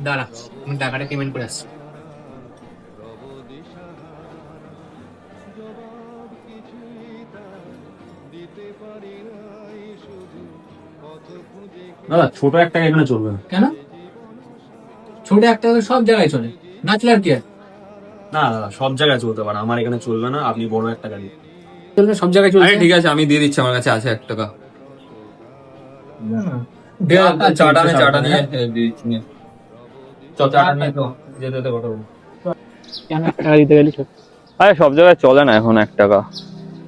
দাঁড়া, আমি টাকাটা পেমেন্ট করে আসছি। দাদা ছোট একটা এখানে চলবে না। কেন? ছোট একটা হলে সব জায়গায় চলে, না চলে আর কি আর? না দাদা সব জায়গায় চলতে পারে, আমার এখানে চলবে না। আপনি বড় একটা গাড়ি। চলবে, সব জায়গায় চলছে। ঠিক আছে, আমি দিয়ে দিচ্ছি, আমার কাছে আছে 1 টাকা। চাটা নিয়ে দিয়ে দিচ্ছি, নিয়ে চাটা নিয়ে তো যেতে যেতে কথা বলবো। কেন 1 টাকা দিতে গেলি? আরে সব জায়গায় চলে না এখন 1 টাকা।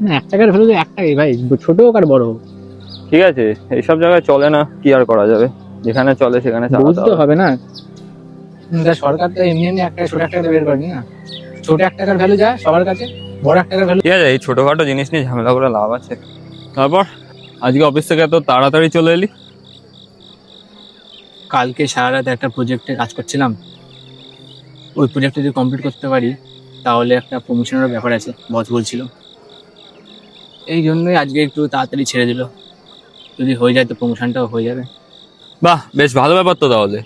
না, 1 টাকার ভ্যালু তো 1 টাকাই ভাই, ছোট হোক আর বড় হোক। ঠিক আছে, এইসব জায়গায় চলে না, কি আর করা যাবে? যেখানে চলে সেখানে চালাতে বুঝতে হবে। হবে না, সরকার তো এমনি এমনি একটা ছোট 1 টাকা বের করেনি না। ছোট 1 টাকার ভ্যালু যায় সবার কাছে, বড় 1 টাকার ভ্যালু। ঠিক আছে, এই ছোটখাটো জিনিস নিয়ে ঝামেলা করে লাভ আছে? তারপর আজকে অফিস থেকে এত তাড়াতাড়ি চলে এলি? কালকে সারা রাত একটা প্রজেক্টে কাজ করছিলাম, ওই প্রজেক্টটা যদি কমপ্লিট করতে পারি তাহলে একটা প্রমোশনের ব্যাপার আছে, বস বলছিল। এই জন্যই আজকে একটু তাড়াতাড়ি ছেড়ে দিল, যদি হয়ে যায় তো প্রমোশনটাও হয়ে যাবে। বাহ, বেশ ভালো ব্যাপার তো তাহলে।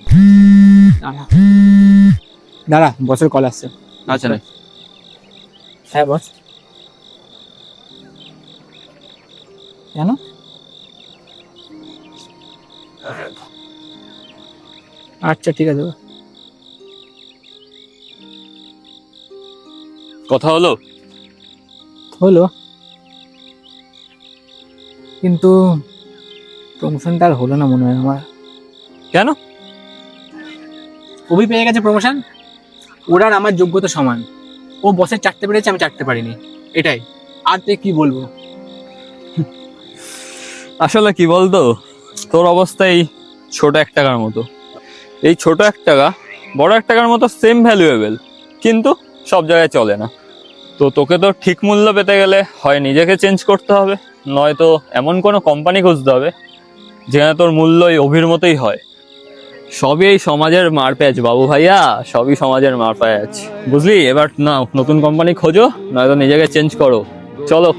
দাঁড়া, বসের কল আসছে। আচ্ছা না, হ্যাঁ বস। কেন? আচ্ছা ঠিক আছে। কথা হলো? হলো, কিন্তু প্রমোশনটা আর হলো না মনে হয় আমার। কেন? ওই পেয়ে গেছে প্রমোশন, ওরা আর আমার যোগ্যতা সমান। ও বসের চাটতে পেরেছে, আমি চাটতে পারিনি, এটাই। আর তুই কি বলবো? আসলে কি বলতো, তোর অবস্থা এই ছোট 1 টাকার মতো। এই ছোট 1 টাকা বড় 1 টাকার মতো সেম ভ্যালুয়েবল, কিন্তু সব জায়গায় চলে না। তো তোকে তো ঠিক মূল্য পেতে গেলে হয় নিজেকে চেঞ্জ করতে হবে, নয়তো এমন কোনো কোম্পানি খুঁজতে হবে যেখানে তোর মূল্য এই অভির মতোই হয়। সবই এই সমাজের মারপ্যাচ বাবু ভাইয়া, সবই সমাজের মারপ্যাচ, বুঝলি? এবার না নতুন কোম্পানি খোঁজো, নয়তো নিজেকে চেঞ্জ করো। চলো।